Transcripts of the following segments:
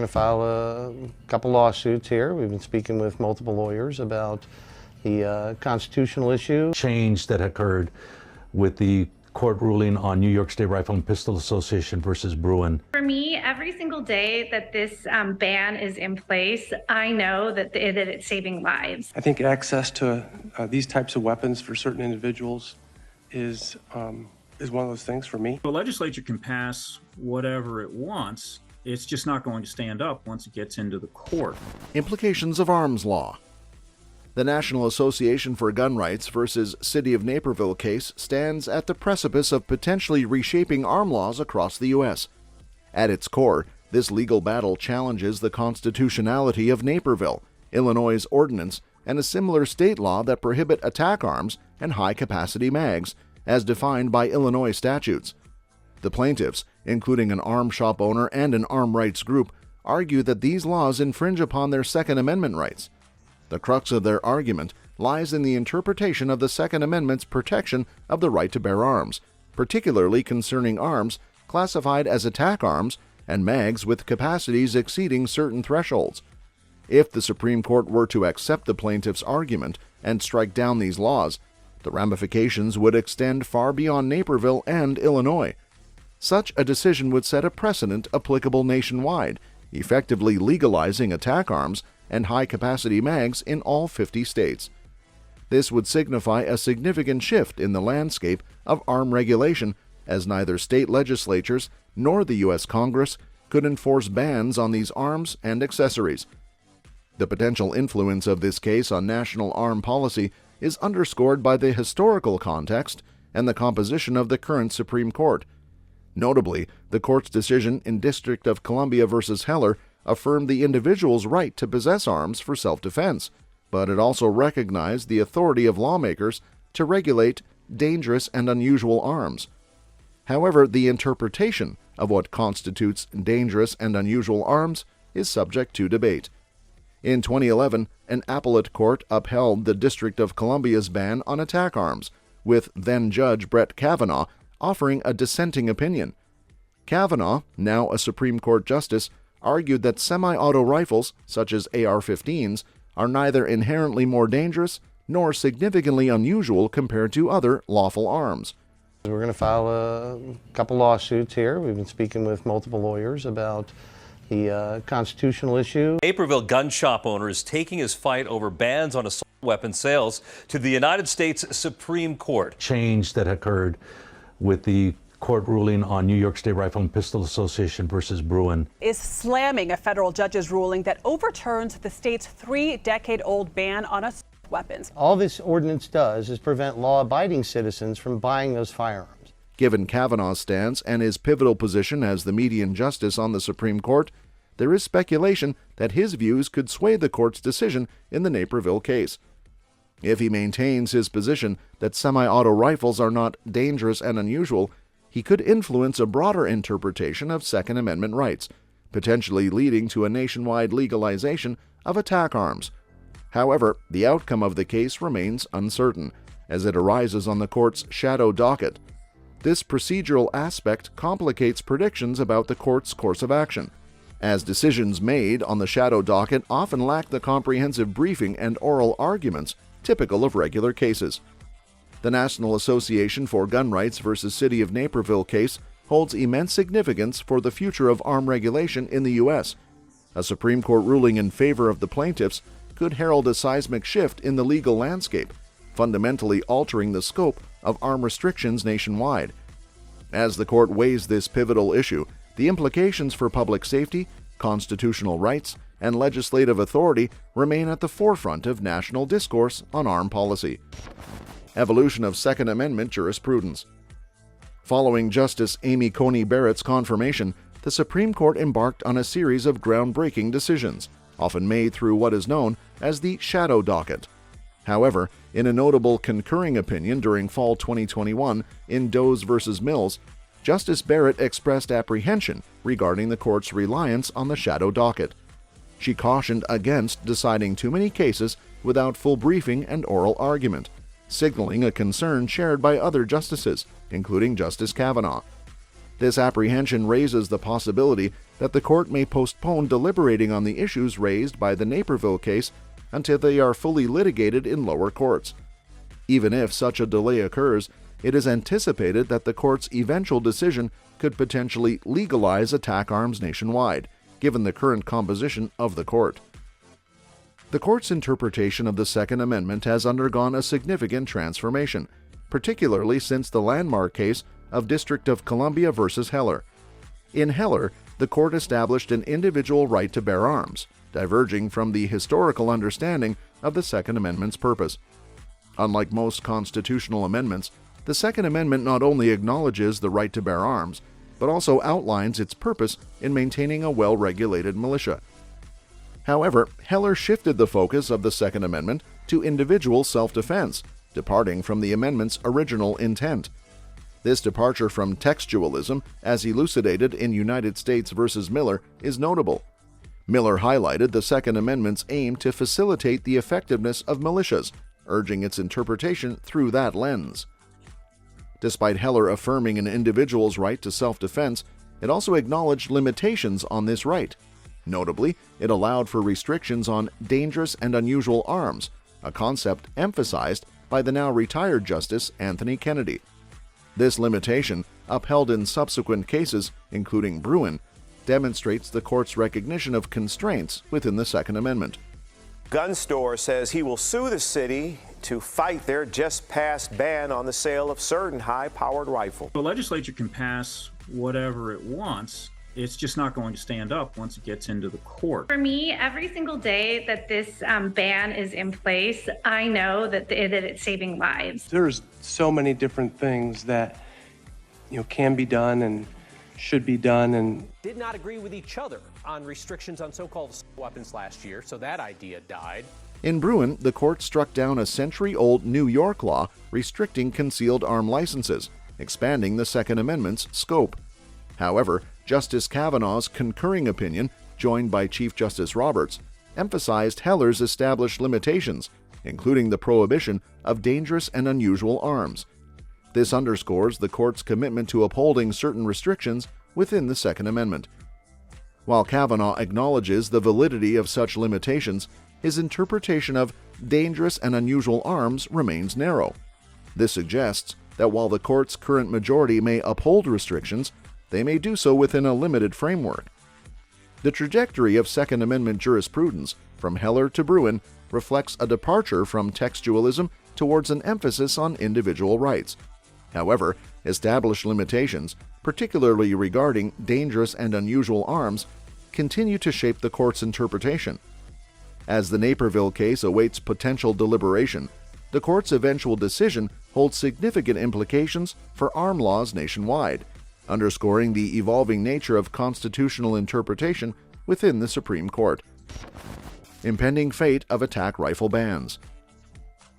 to file a couple lawsuits here. We've been speaking with multiple lawyers about the constitutional issue. Change that occurred with the court ruling on New York State Rifle and Pistol Association versus Bruin. For me, every single day that this ban is in place, I know that it's saving lives. I think access to these types of weapons for certain individuals is one of those things for me. The legislature can pass whatever it wants. It's just not going to stand up once it gets into the court. Implications of arms law. The National Association for Gun Rights versus City of Naperville case stands at the precipice of potentially reshaping arm laws across the U.S. At its core, this legal battle challenges the constitutionality of Naperville, Illinois' ordinance, and a similar state law that prohibit attack arms and high-capacity mags, as defined by Illinois statutes. The plaintiffs, including an arm shop owner and an arm rights group, argue that these laws infringe upon their Second Amendment rights. The crux of their argument lies in the interpretation of the Second Amendment's protection of the right to bear arms, particularly concerning arms classified as attack arms and mags with capacities exceeding certain thresholds. If the Supreme Court were to accept the plaintiffs' argument and strike down these laws, the ramifications would extend far beyond Naperville and Illinois. Such a decision would set a precedent applicable nationwide, effectively legalizing attack arms and high-capacity mags in all 50 states. This would signify a significant shift in the landscape of arm regulation, as neither state legislatures nor the U.S. Congress could enforce bans on these arms and accessories. The potential influence of this case on national arm policy is underscored by the historical context and the composition of the current Supreme Court. Notably, the court's decision in District of Columbia versus Heller affirmed the individual's right to possess arms for self-defense, but it also recognized the authority of lawmakers to regulate dangerous and unusual arms. However, the interpretation of what constitutes dangerous and unusual arms is subject to debate. In 2011, an appellate court upheld the District of Columbia's ban on attack arms, with then-Judge Brett Kavanaugh offering a dissenting opinion. Kavanaugh, now a Supreme Court justice, argued that semi-auto rifles, such as AR-15s, are neither inherently more dangerous nor significantly unusual compared to other lawful arms. We're going to file a couple lawsuits here. We've been speaking with multiple lawyers about the constitutional issue. Naperville gun shop owner is taking his fight over bans on assault weapon sales to the United States Supreme Court. Change that occurred with the court ruling on New York State Rifle and Pistol Association versus Bruin is slamming a federal judge's ruling that overturns the state's 3-decade-old ban on assault weapons. All this ordinance does is prevent law-abiding citizens from buying those firearms. Given Kavanaugh's stance and his pivotal position as the median justice on the Supreme Court, there is speculation that his views could sway the court's decision in the Naperville case. If he maintains his position that semi-auto rifles are not dangerous and unusual, he could influence a broader interpretation of Second Amendment rights, potentially leading to a nationwide legalization of attack arms. However, the outcome of the case remains uncertain, as it arises on the court's shadow docket. This procedural aspect complicates predictions about the court's course of action, as decisions made on the shadow docket often lack the comprehensive briefing and oral arguments typical of regular cases. The National Association for Gun Rights versus City of Naperville case holds immense significance for the future of arm regulation in the U.S. A Supreme Court ruling in favor of the plaintiffs could herald a seismic shift in the legal landscape, fundamentally altering the scope of arm restrictions nationwide. As the court weighs this pivotal issue, the implications for public safety, constitutional rights, and legislative authority remain at the forefront of national discourse on arm policy. Evolution of Second Amendment jurisprudence. Following Justice Amy Coney Barrett's confirmation, the Supreme Court embarked on a series of groundbreaking decisions, often made through what is known as the shadow docket. However, in a notable concurring opinion during fall 2021 in Does v. Mills, Justice Barrett expressed apprehension regarding the court's reliance on the shadow docket. She cautioned against deciding too many cases without full briefing and oral argument, signaling a concern shared by other justices, including Justice Kavanaugh. This apprehension raises the possibility that the court may postpone deliberating on the issues raised by the Naperville case until they are fully litigated in lower courts. Even if such a delay occurs, it is anticipated that the court's eventual decision could potentially legalize attack arms nationwide, given the current composition of the court. The court's interpretation of the Second Amendment has undergone a significant transformation, particularly since the landmark case of District of Columbia versus Heller. In Heller, the court established an individual right to bear arms, diverging from the historical understanding of the Second Amendment's purpose. Unlike most constitutional amendments, the Second Amendment not only acknowledges the right to bear arms, but also outlines its purpose in maintaining a well-regulated militia. However, Heller shifted the focus of the Second Amendment to individual self-defense, departing from the amendment's original intent. This departure from textualism, as elucidated in United States v. Miller, is notable. Miller highlighted the Second Amendment's aim to facilitate the effectiveness of militias, urging its interpretation through that lens. Despite Heller affirming an individual's right to self-defense, it also acknowledged limitations on this right. Notably, it allowed for restrictions on dangerous and unusual arms, a concept emphasized by the now retired Justice Anthony Kennedy. This limitation, upheld in subsequent cases, including Bruin, demonstrates the court's recognition of constraints within the Second Amendment. Gun store says he will sue the city to fight their just-passed ban on the sale of certain high-powered rifles. The legislature can pass whatever it wants. It's just not going to stand up once it gets into the court. For me, every single day that this ban is in place, I know that it's saving lives. There's so many different things that, can be done and should be done, and did not agree with each other on restrictions on so-called weapons last year, so that idea died. In Bruin, the court struck down a century-old New York law restricting concealed arm licenses, expanding the Second Amendment's scope. However, Justice Kavanaugh's concurring opinion, joined by Chief Justice Roberts, emphasized Heller's established limitations, including the prohibition of dangerous and unusual arms. This underscores the court's commitment to upholding certain restrictions within the Second Amendment. While Kavanaugh acknowledges the validity of such limitations, his interpretation of dangerous and unusual arms remains narrow. This suggests that while the court's current majority may uphold restrictions, they may do so within a limited framework. The trajectory of Second Amendment jurisprudence, from Heller to Bruin, reflects a departure from textualism towards an emphasis on individual rights. However, established limitations, particularly regarding dangerous and unusual arms, continue to shape the court's interpretation. As the Naperville case awaits potential deliberation, the court's eventual decision holds significant implications for arm laws nationwide, underscoring the evolving nature of constitutional interpretation within the Supreme Court. Impending fate of attack rifle bans.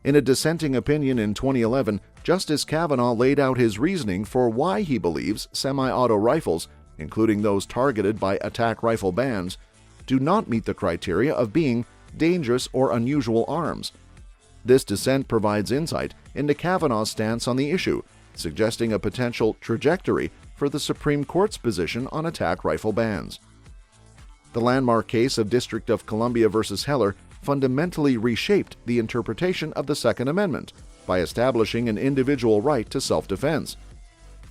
In a dissenting opinion in 2011, Justice Kavanaugh laid out his reasoning for why he believes semi-auto rifles, including those targeted by attack rifle bans, do not meet the criteria of being dangerous or unusual arms. This dissent provides insight into Kavanaugh's stance on the issue, suggesting a potential trajectory for the Supreme Court's position on attack rifle bans. The landmark case of District of Columbia versus Heller fundamentally reshaped the interpretation of the Second Amendment by establishing an individual right to self-defense.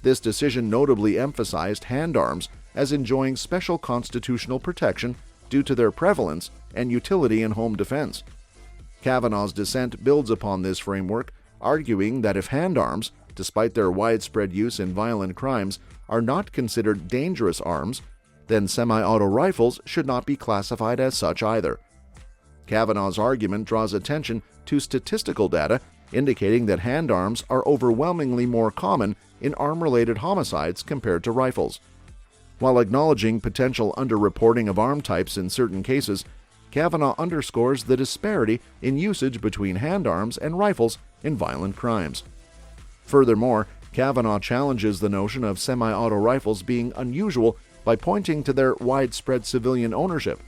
This decision notably emphasized handarms as enjoying special constitutional protection due to their prevalence and utility in home defense. Kavanaugh's dissent builds upon this framework, arguing that if handarms, despite their widespread use in violent crimes, are not considered dangerous arms, then semi-auto rifles should not be classified as such either. Kavanaugh's argument draws attention to statistical data indicating that handarms are overwhelmingly more common in arm-related homicides compared to rifles. While acknowledging potential underreporting of arm types in certain cases, Kavanaugh underscores the disparity in usage between handarms and rifles in violent crimes. Furthermore, Kavanaugh challenges the notion of semi-auto rifles being unusual by pointing to their widespread civilian ownership.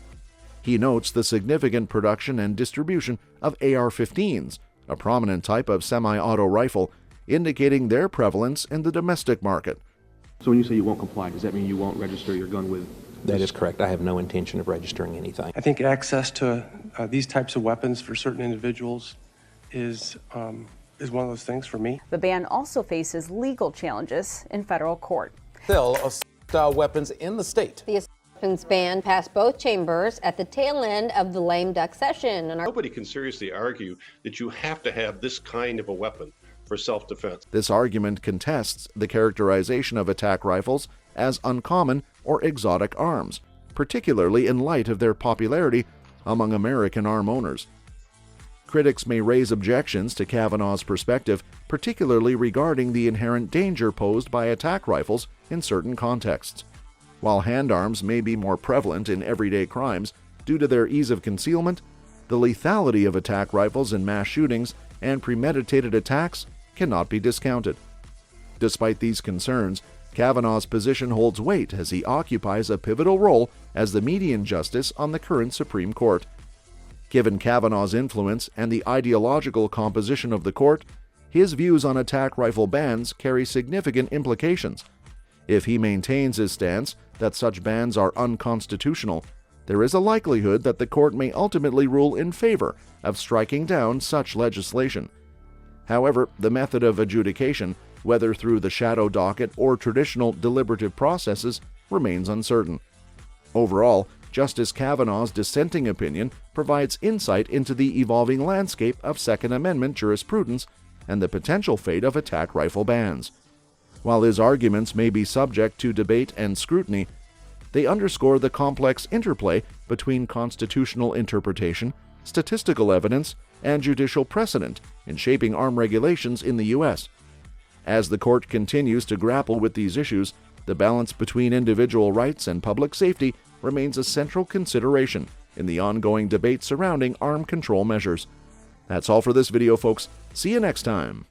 He notes the significant production and distribution of AR-15s, a prominent type of semi-auto rifle, indicating their prevalence in the domestic market. So when you say you won't comply, does that mean you won't register your gun with That is correct. I have no intention of registering anything. I think access to these types of weapons for certain individuals is one of those things for me. The ban also faces legal challenges in federal court. Sale of style weapons in the state. The weapons ban passed both chambers at the tail end of the lame duck session. Nobody can seriously argue that you have to have this kind of a weapon for self-defense. This argument contests the characterization of attack rifles as uncommon or exotic arms, particularly in light of their popularity among American arm owners. Critics may raise objections to Kavanaugh's perspective, particularly regarding the inherent danger posed by attack rifles in certain contexts. While handarms may be more prevalent in everyday crimes due to their ease of concealment, the lethality of attack rifles in mass shootings and premeditated attacks cannot be discounted. Despite these concerns, Kavanaugh's position holds weight as he occupies a pivotal role as the median justice on the current Supreme Court. Given Kavanaugh's influence and the ideological composition of the court, his views on attack rifle bans carry significant implications. If he maintains his stance that such bans are unconstitutional, there is a likelihood that the court may ultimately rule in favor of striking down such legislation. However, the method of adjudication, whether through the shadow docket or traditional deliberative processes, remains uncertain. Overall, Justice Kavanaugh's dissenting opinion provides insight into the evolving landscape of Second Amendment jurisprudence and the potential fate of attack rifle bans. While his arguments may be subject to debate and scrutiny, they underscore the complex interplay between constitutional interpretation, statistical evidence, and judicial precedent in shaping arm regulations in the U.S. As the court continues to grapple with these issues, the balance between individual rights and public safety remains a central consideration in the ongoing debate surrounding arm control measures. That's all for this video, folks. See you next time.